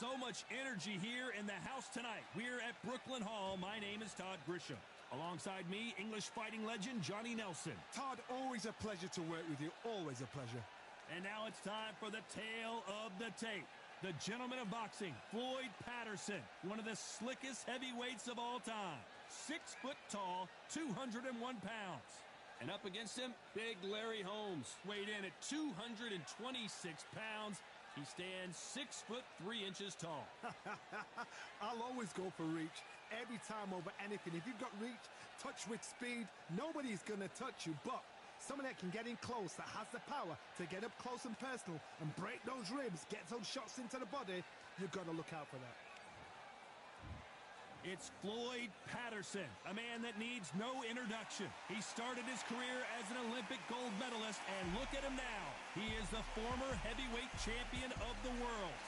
So much energy here in the house tonight. We're at Brooklyn Hall. My name is Todd Grisham. Alongside me, English fighting legend Johnny Nelson. Todd, always a pleasure to work with you. Always a pleasure. And now it's time for the tale of the tape. The gentleman of boxing, Floyd Patterson, one of the slickest heavyweights of all time. 6 foot tall, 201 pounds. And up against him, big Larry Holmes, weighed in at 226 pounds. He stands 6 foot 3 inches tall. I'll always go for reach. Every time over anything. If you've got reach, touch with speed, nobody's going to touch you. But someone that can get in close, that has the power to get up close and personal and break those ribs, get those shots into the body, you've got to look out for that. It's Floyd Patterson, a man that needs no introduction. He started his career as an Olympic gold medalist, and look at him now. He is the former heavyweight champion of the world.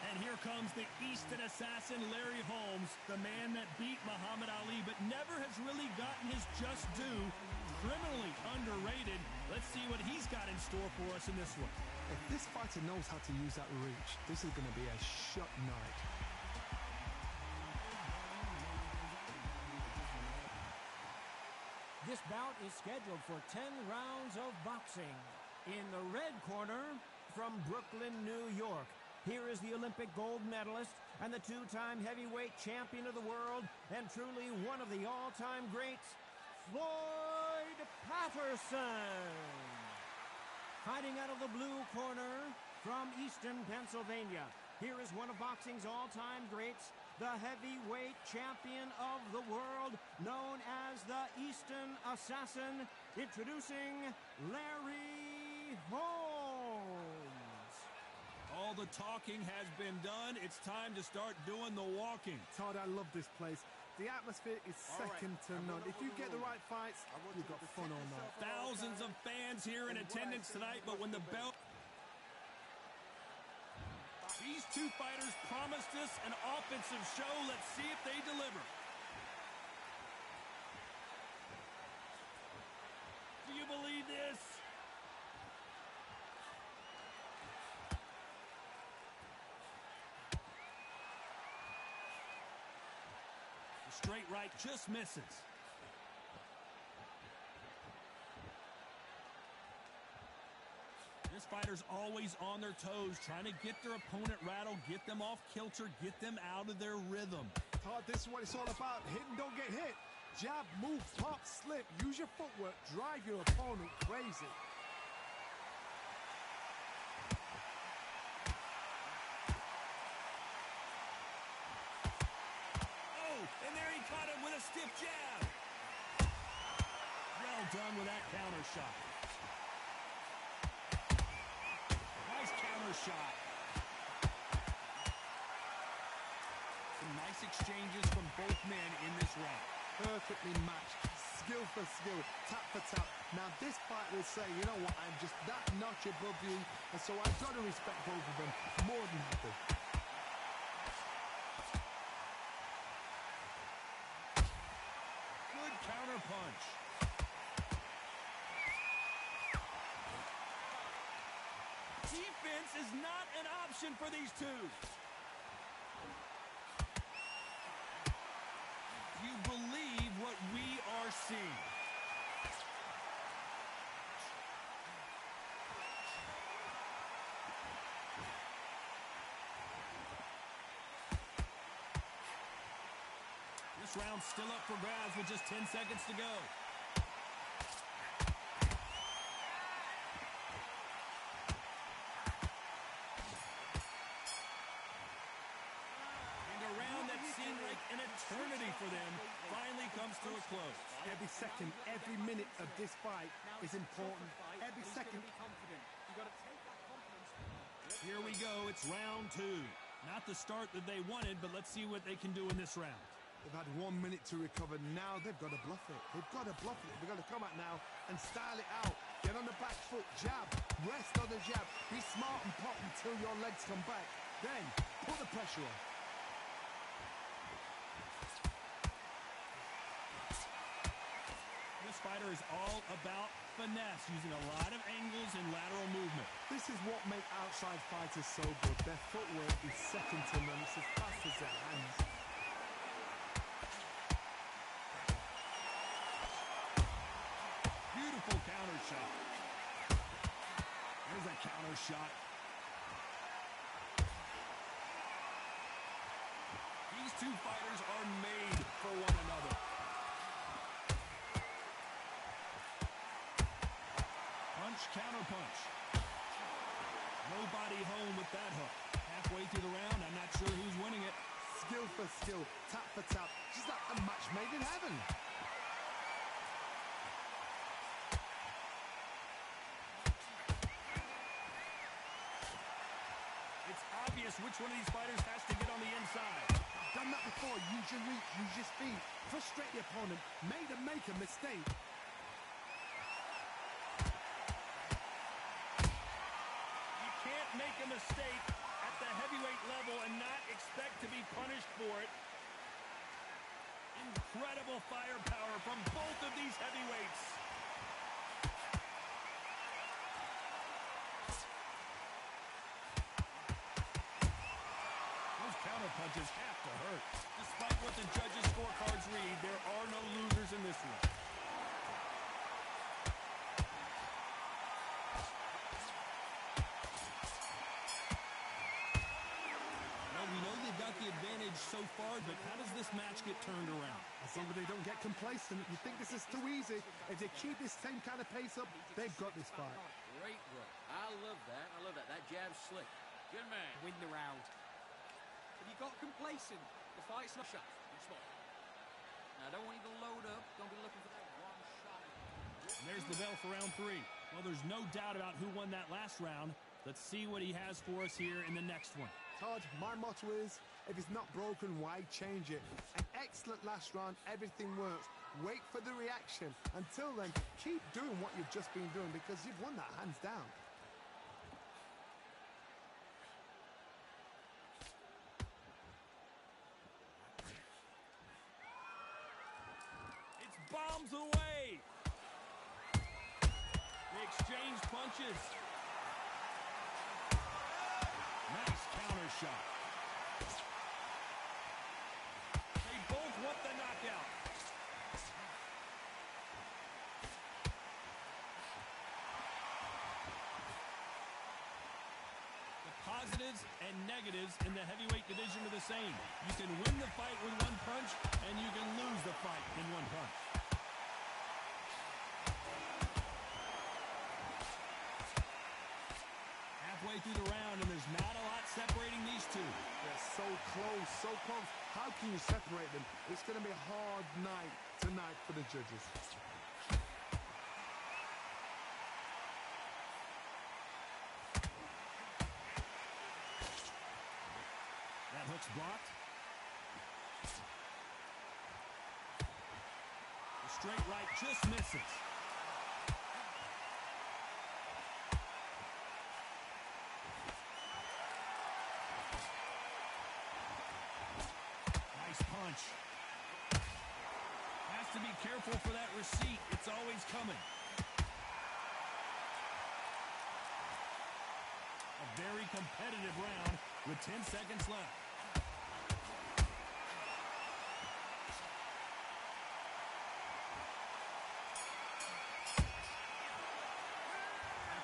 And here comes the Easton assassin, Larry Holmes, the man that beat Muhammad Ali but never has really gotten his just due. Criminally underrated. Let's see what he's got in store for us in this one. If this fighter knows how to use that reach, this is going to be a shut night. This bout is scheduled for 10 rounds of boxing. In the red corner, from Brooklyn, New York, here is the Olympic gold medalist and the 2-time heavyweight champion of the world and truly one of the all-time greats, Floyd Patterson. Fighting out of the blue corner from Easton, Pennsylvania, here is one of boxing's all-time greats, the heavyweight champion of the world, known as the Easton Assassin, introducing Larry Holmes. All the talking has been done. It's time to start doing the walking. Todd, I love this place. The atmosphere is second to none. If you get the right fights, you've got fun all night. Thousands of fans here in attendance tonight, but when the bell... These two fighters promised us an offensive show. Let's see if they deliver. Do you believe this? The straight right just misses. This fighter's always on their toes, trying to get their opponent rattled, get them off kilter, get them out of their rhythm. Todd, this is what it's all about. Hit and don't get hit. Jab, move, pop, slip. Use your footwork. Drive your opponent crazy. And there he caught him with a stiff jab. Well done with that counter shot. Nice counter shot. Some nice exchanges from both men in this round. Perfectly matched. Skill for skill. Tap for tap. Now this fight will say, you know what, I'm just that notch above you. And so I've got to respect both of them. More than happy. Counter punch. Defense is not an option for these two. Do you believe what we are seeing? This round's still up for grabs with just 10 seconds to go. And a round that seemed like an eternity for them finally comes to a close. Every second, every minute of this fight is important. Every second. Here we go. It's round 2. Not the start that they wanted, but let's see what they can do in this round. They've had 1 minute to recover. Now they've got to bluff it. They've got to bluff it. They've got to come out now and style it out. Get on the back foot, jab, rest on the jab. Be smart and pop until your legs come back. Then put the pressure on. This fighter is all about finesse, using a lot of angles and lateral movement. This is what makes outside fighters so good. Their footwork is second to none. It's as fast as their hands. Beautiful counter shot. There's a counter shot. These two fighters are made for one another. Punch, counter punch. Nobody home with that hook. Halfway through the round, I'm not sure who's winning it. Skill for skill, tap for tap. Just like a match made in heaven. It's obvious which one of these fighters has to get on the inside. Done that before. Use your reach, use your speed. Frustrate the opponent. Made them make a mistake. You can't make a mistake at the heavyweight level and not expect to be punished for it. Incredible firepower from both of these heavyweights. Those counter punches have to hurt. Despite what the judges' scorecards read, there are no losers in this one. We know they've got the advantage so far, but how does this match get turned around? As long as they don't get complacent, you think this is too easy. If they keep this same kind of pace up, they've got this fight. Great work. I love that. I love that. That jab's slick. Good man. Win the round. Have you got complacent? The fight's not Shot. Good spot. Now, I don't want you to load up. Don't be looking for that one shot. And there's the bell for round 3. Well, there's no doubt about who won that last round. Let's see what he has for us here in the next one. Todd, my motto is, if it's not broken, why change it? An excellent last round, everything works. Wait for the reaction. Until then, keep doing what you've just been doing because you've won that hands down. It's bombs away. They exchange punches. Nice counter shot. They both want the knockout. The positives and negatives in the heavyweight division are the same. You can win the fight with one punch, and you can lose the fight in one punch. Halfway through the round, and there's not a lot separating these two. They're so close, so close. How can you separate them? It's going to be a hard night tonight for the judges. That hook's blocked. The straight right just misses. Nice punch. Has to be careful for that receipt. It's always coming. A very competitive round with 10 seconds left.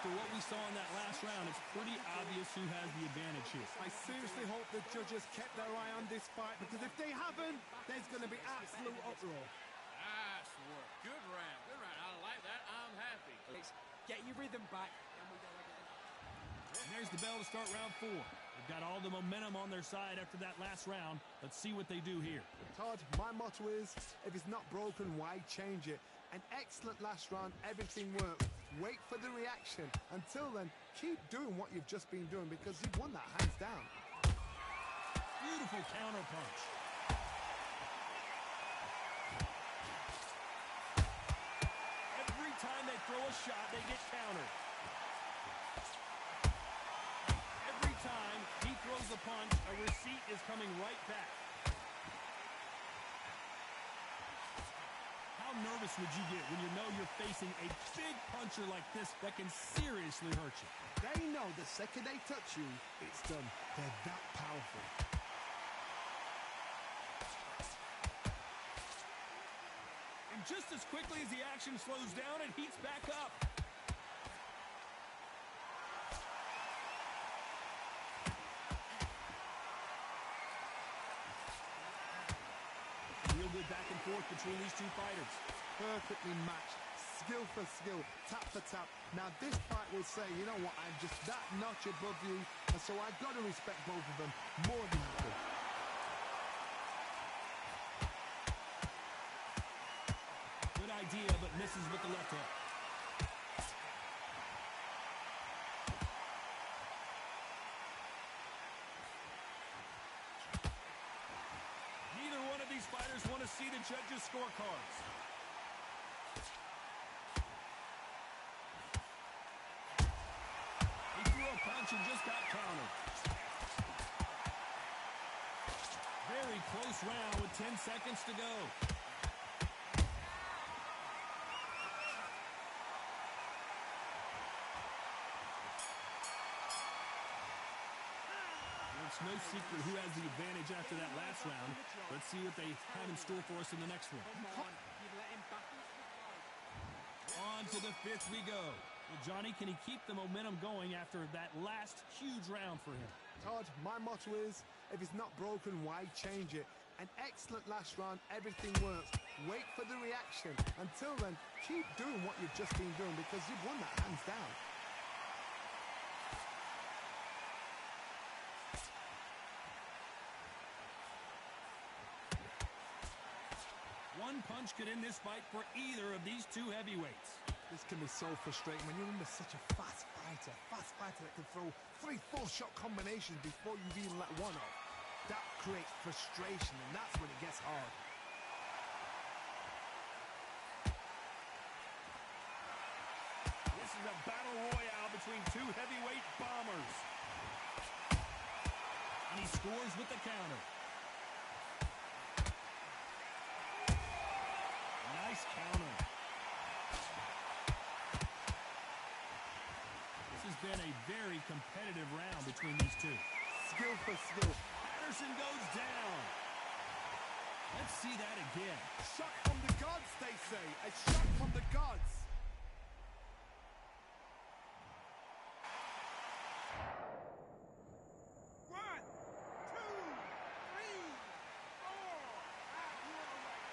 After what we saw in that last round, it's pretty obvious who has the advantage here. I seriously hope the judges kept their eye on this fight because if they haven't, there's going to be absolute uproar. Nice work. Good round. Good round. I like that. I'm happy. Get your rhythm back. And we go again. And there's the bell to start round 4. They've got all the momentum on their side after that last round. Let's see what they do here. Todd, my motto is, if it's not broken, why change it? An excellent last round, everything worked. Wait for the reaction. Until then, keep doing what you've just been doing because you've won that hands down. Beautiful counter punch. Every time they throw a shot, they get countered. Every time he throws a punch, a receipt is coming right back. How How nervous would you get when you know you're facing a big puncher like this that can seriously hurt you? They know the second they touch you, it's done. They're that powerful. And just as quickly as the action slows down, it heats back up. Real good back and forth between these two fighters. Perfectly matched, skill for skill, tap for tap. Now this fight will say, you know what, I'm just that notch above you, and so I've got to respect both of them more than equal. Good idea, but misses with the left hook. Neither one of these fighters want to see the judges' scorecards. He threw a punch and just got countered. Very close round with 10 seconds to go. It's no secret who has the advantage after that last round. Let's see what they have in store for us in the next one. Come on, you've let him back into the fight. On to the fifth we go. Well, Johnny, can he keep the momentum going after that last huge round for him? Todd, my motto is, if it's not broken, why change it? An excellent last round, everything works. Wait for the reaction. Until then, keep doing what you've just been doing because you've won that hands down. One punch could end this fight for either of these two heavyweights. This can be so frustrating when you're under such a fast fighter that can throw 3-4 shot combinations before you've even let one off. That creates frustration, and that's when it gets hard. This is a battle royale between two heavyweight bombers. And he scores with the counter. Nice counter. This has been a very competitive round between these two. Skill for skill. Patterson goes down. Let's see that again. Shot from the gods, they say. A shot from the gods. One, two, three, four. You are right.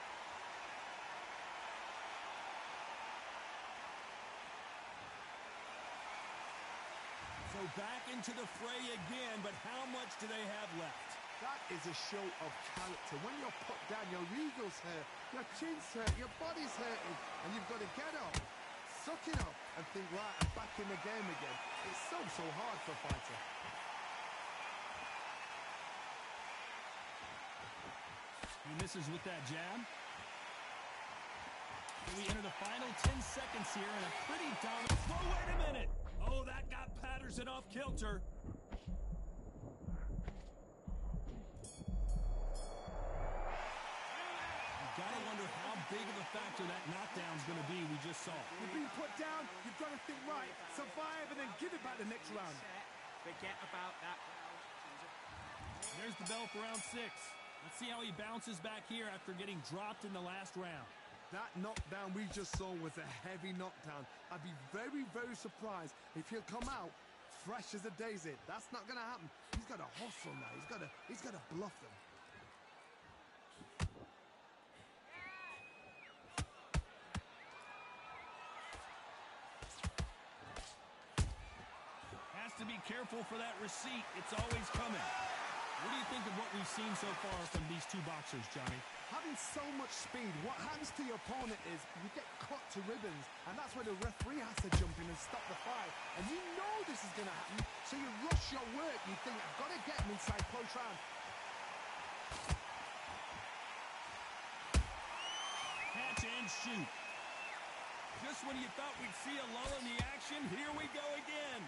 So back into the fray again, but how much do they have left? That is a show of character. When you're put down, your ego's hurt, your chin's hurt, your body's hurting, and you've got to get up, suck it up, and think, right, I'm back in the game again. It's so hard for a fighter. He misses with that jab. And we enter the final 10 seconds here in a pretty dominant... Oh, wait a minute! Oh, that got Patterson off kilter. Gotta wonder how big of a factor that knockdown's gonna be we just saw. You've been put down, you've got to think right, survive, and then give it back the next round. Forget about that. There's the bell for round 6. Let's see how he bounces back here after getting dropped in the last round. That knockdown we just saw was a heavy knockdown. I'd be very, very surprised if he'll come out fresh as a daisy. That's not going to happen. He's got to hustle now. He's got to bluff them. Has to be careful for that receipt. It's always coming. What do you think of what we've seen so far from these two boxers, Johnny? Having so much speed, what happens to your opponent is you get cut to ribbons, and that's where the referee has to jump in and stop the fight. And you know this is going to happen, so you rush your work. You think, I've got to get him inside close round. Catch and shoot. Just when you thought we'd see a lull in the action, here we go again.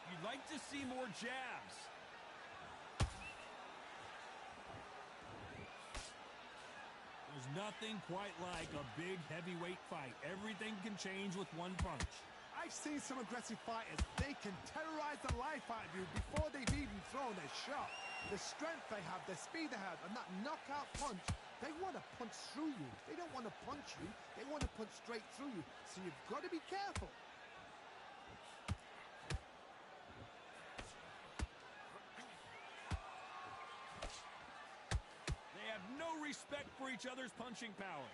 You'd like like to see more jabs. There's nothing quite like a big heavyweight fight. Everything can change with one punch. I've seen some aggressive fighters. They can terrorize the life out of you before they've even thrown a shot. The strength they have, the speed they have, and that knockout punch, they want to punch through you. They don't want to punch you. They want to punch straight through you. So you've got to be careful. They have no respect for each other's punching power.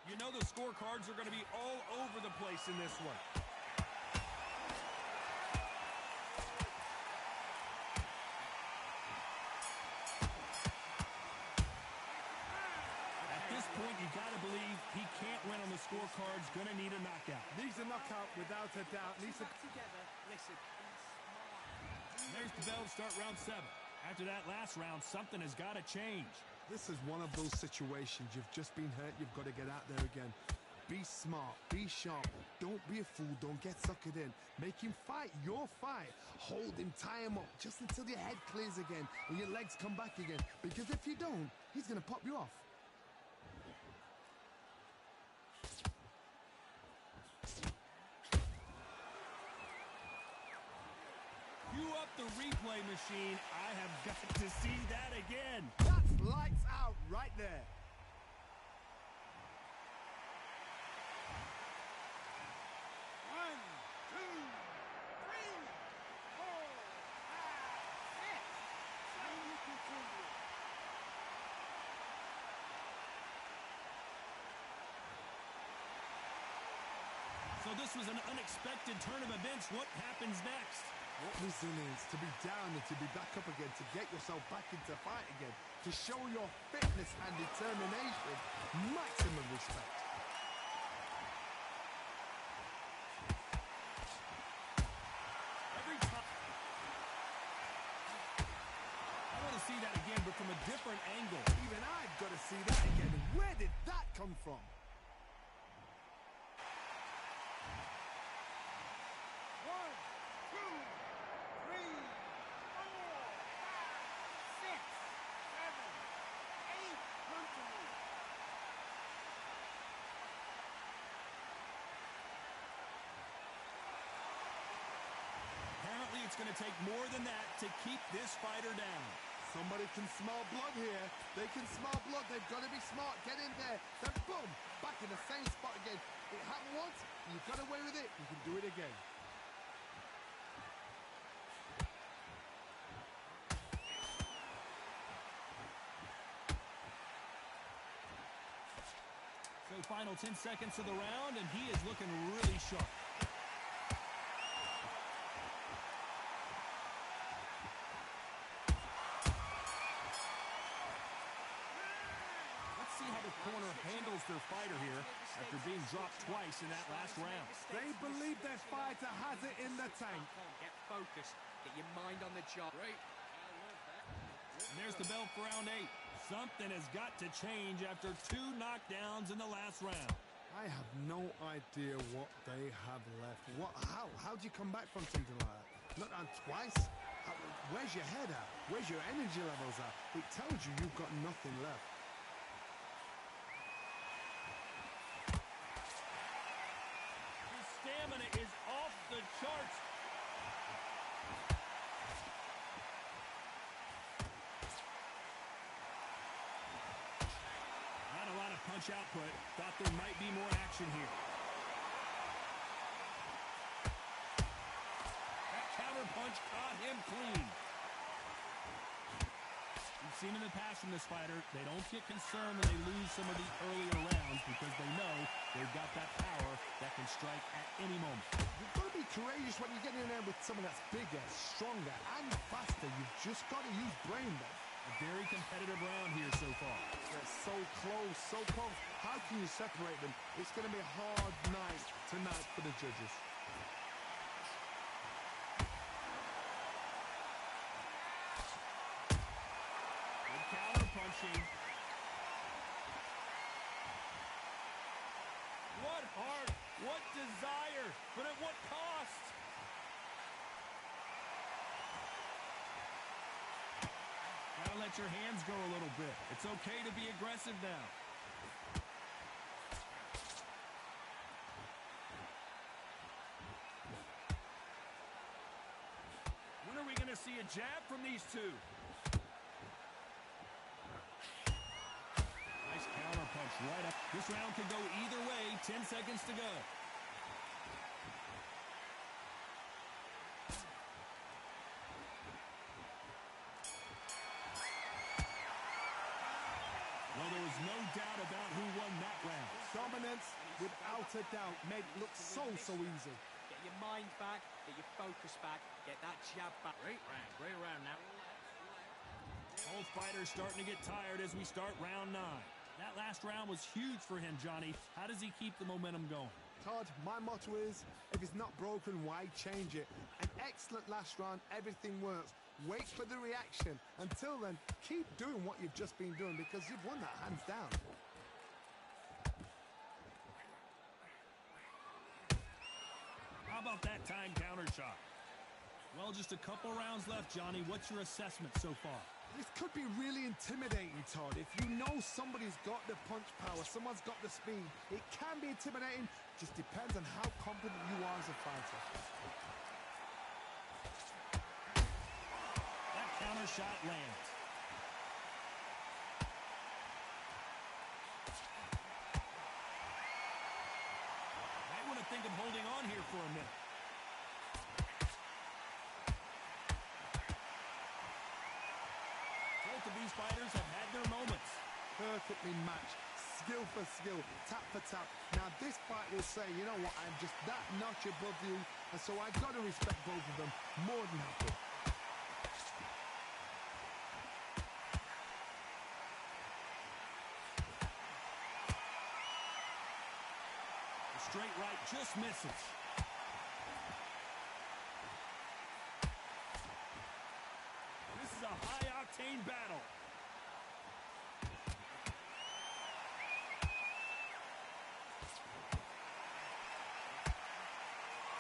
You know the scorecards are going to be all over the place in this one. At this point, you got to believe he can't win on the scorecards. Going to need a knockout. Needs a knockout without a doubt. Needs a... Back together. Listen, be smart. There's the bell to start round 7. After that last round, something has got to change. This is one of those situations. You've just been hurt. You've got to get out there again. Be smart. Be sharp. Don't be a fool. Don't get suckered in. Make him fight your fight. Hold him. Tie him up just until your head clears again and your legs come back again. Because if you don't, he's going to pop you off. Cue up the replay machine. I have got to see that again. That's lights out right there. One, two, three, four, five, six. And you continue. So this was an unexpected turn of events. What happens next? What resilience to be down and to be back up again, to get yourself back into fight again, to show your fitness and determination. Maximum respect. Every time. I want to see that again, but from a different angle. Even I've got to see that again. Where did that come from? One, two, three, four, five, six, seven, eight. Come to me. Apparently, it's going to take more than that to keep this fighter down. Somebody can smell blood here. They can smell blood. They've got to be smart. Get in there. Then boom, back in the same spot again. It happened once. You got away with it. You can do it again. So final 10 seconds of the round, and he is looking really sharp. Let's see how the corner handles their fighter here after being dropped twice in that last round. They believe their fighter has it in the tank. Get focused. Get your mind on the job. Right. And there's the bell for round 8. Something has got to change after 2 knockdowns in the last round. I have no idea what they have left. How do you come back from something like that? Not down twice? Where's your head at? Where's your energy levels at? It tells you you've got nothing left. His stamina is off the charts. Not a lot of punch output. Thought there might be more action here. That counter punch caught him clean. We've seen in the past from this fighter, they don't get concerned when they lose some of the earlier rounds because they know they've got that power that can strike at any moment. You've got to be courageous when you get in there with someone that's bigger, stronger, and faster. You've just got to use brain, man. A very competitive round here so far. They're so close, so close. How can you separate them? It's going to be a hard night tonight for the judges. Good counter punching. What heart. What desire, but at what cost? Gotta let your hands go a little bit. It's okay to be aggressive now. When are we going to see a jab from these two? Nice counter punch right up. This round could go either way. 10 seconds to go. Well, there was no doubt about who won that round. Dominance, without a doubt, made it look so easy. Get your mind back, get your focus back, get that jab back. Great round. Now Both fighters starting to get tired as we start round 9. That last round was huge for him, Johnny. How does he keep the momentum going? Todd, my motto is, if it's not broken, why change it? An excellent last round, everything works. Wait for the reaction. Until then, keep doing what you've just been doing because you've won that hands down. How about that time counter shot? Well, just a couple rounds left, Johnny. What's your assessment so far? This could be really intimidating, Todd. If you know somebody's got the punch power, someone's got the speed, it can be intimidating. Just depends on how confident you are as a fighter. That counter shot lands. Might want to think of holding on here for a minute. Both of these fighters have had their moments. Perfectly matched, skill for skill, tap for tap. Now this fight will say, you know what, I'm just that notch above you, and so I've got to respect both of them more than happy. The straight right just misses. This is a high-octane battle.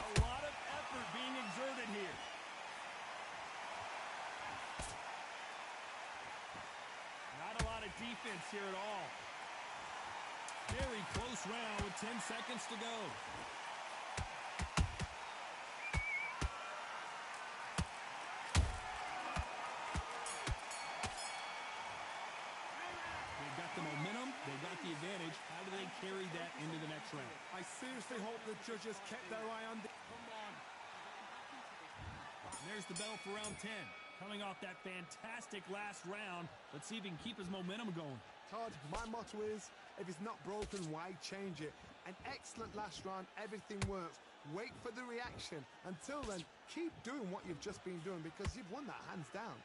A lot of effort being exerted here. Not a lot of defense here at all. Very close round with 10 seconds to go. They've got the momentum. They've got the advantage. How do they carry that into the next round? I seriously hope the judges kept their eye on the... Come on. And there's the bell for round 10. Coming off that fantastic last round, let's see if he can keep his momentum going. Todd, my motto is, if it's not broken, why change it? An excellent last round, everything works. Wait for the reaction. Until then, keep doing what you've just been doing because you've won that hands down.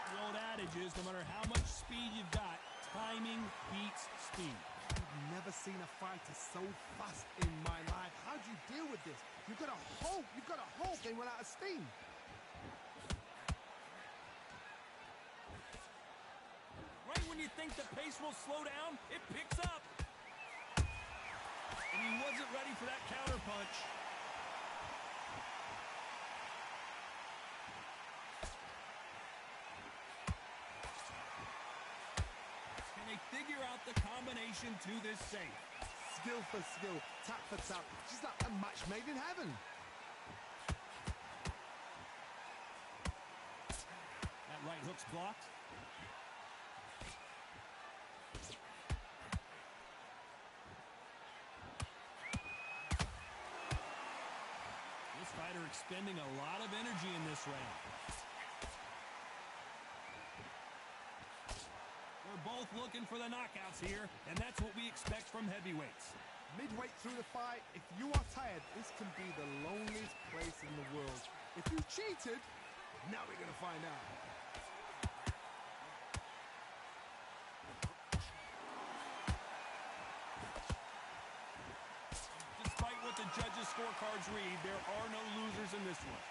The old adage is, no matter how much speed you've got, timing beats speed. I've never seen a fighter so fast in my life. How do you deal with this? You've got to hope they run out of steam. Right when you think the pace will slow down, it picks up. And he wasn't ready for that counter punch. Can they figure out the combination to this safe? Skill for skill, tap for tap. Just like a match made in heaven. That right hook's blocked. This fighter expending a lot of energy in this round. We're both looking for the knockouts here, and that's what we expect from heavyweights. Midway through the fight, if you are tired, this can be the loneliest place in the world. If you cheated, now we're going to find out. Despite what the judges' scorecards read, there are no losers in this one.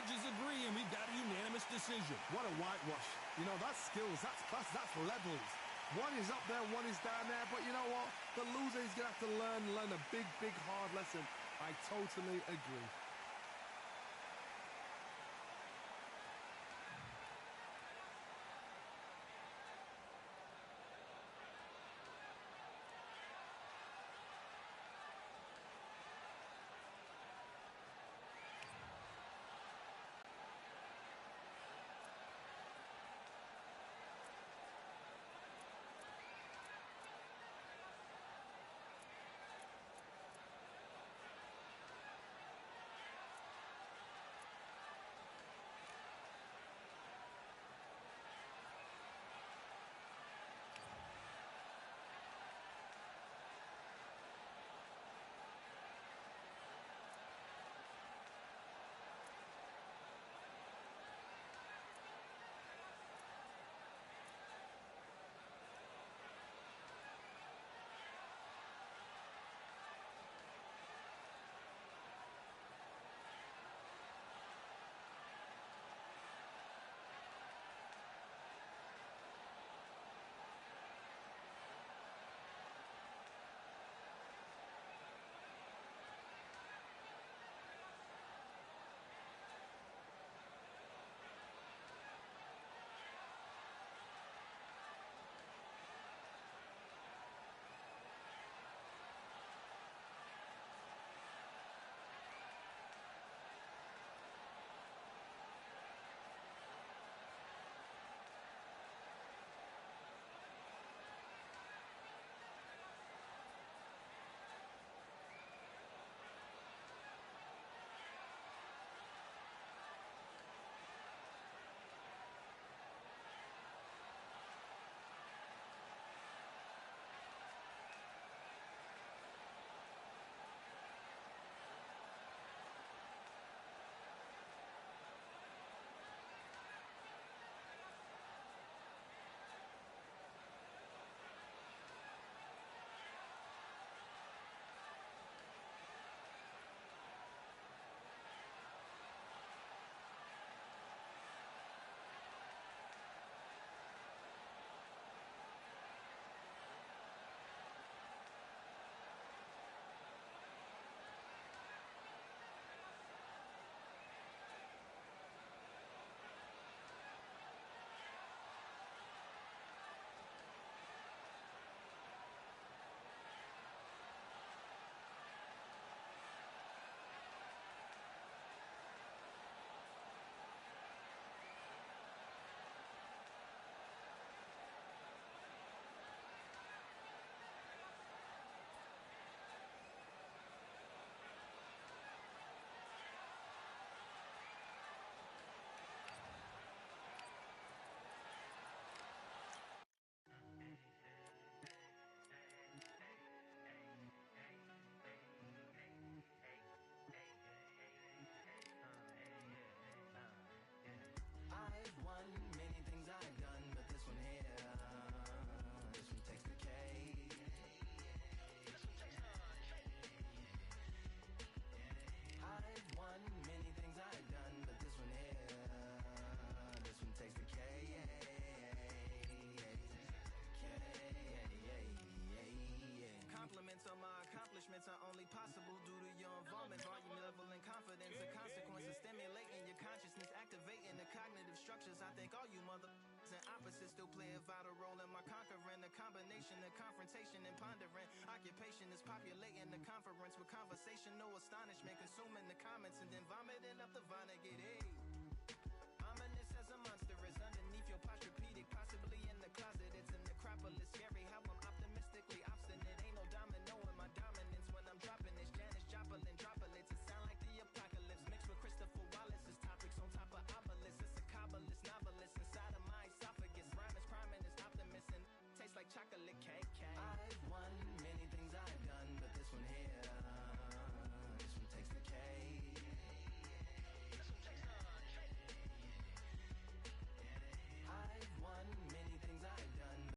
judges agree, and we've got a unanimous decision. What a whitewash. You know, that's skills, that's class, that's levels. One is up there, one is down there, but you know what? The loser is going to have to learn a big, big, hard lesson. I totally agree. Compliments on my accomplishments are only possible due to your involvement. Volume, level, and confidence. The consequences stimulating your consciousness, activating the cognitive structures. I think all you mother and opposites still play a vital role in my conquering. The combination of confrontation and pondering. Occupation is populating the conference with conversation, no astonishment. Consuming the comments and then vomiting up the vomit. Get